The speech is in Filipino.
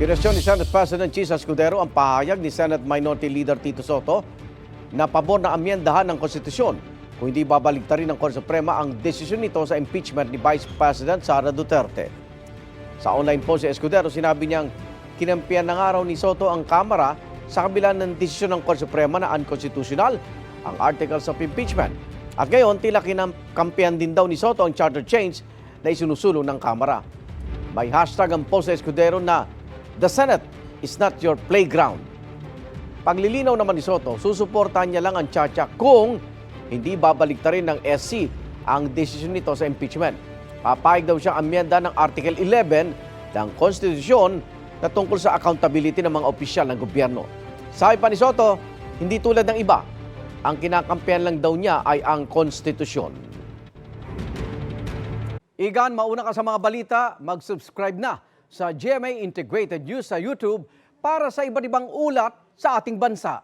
Kinwestiyon ni Senate President Chis Escudero ang pahayag ni Senate Minority Leader Tito Soto na pabor na amyendahan ng konstitusyon kung hindi babaligtarin ng Korte Suprema ang desisyon nito sa impeachment ni Vice President Sara Duterte. Sa online post si Escudero, sinabi niyang kinampihan ng araw ni Soto ang Kamara sa kabila ng desisyon ng Korte Suprema na unconstitutional ang articles of impeachment. At ngayon, tila kinampihan din daw ni Soto ang charter change na isinusulong ng Kamara. May hashtag ang post ni Escudero na "The Senate is not your playground." Paglilinaw naman ni Soto, susuportahan niya lang ang tsa-tsa kung hindi babaliktarin ng SC ang desisyon nito sa impeachment. Papayag daw siyang amyenda ng Article 11 ng Konstitusyon na tungkol sa accountability ng mga opisyal ng gobyerno. Sabi pa ni Soto, hindi tulad ng iba, ang kinakampihan lang daw niya ay ang konstitusyon. Igan, mauna ka sa mga balita, mag-subscribe na sa GMA Integrated News sa YouTube para sa iba't ibang ulat sa ating bansa.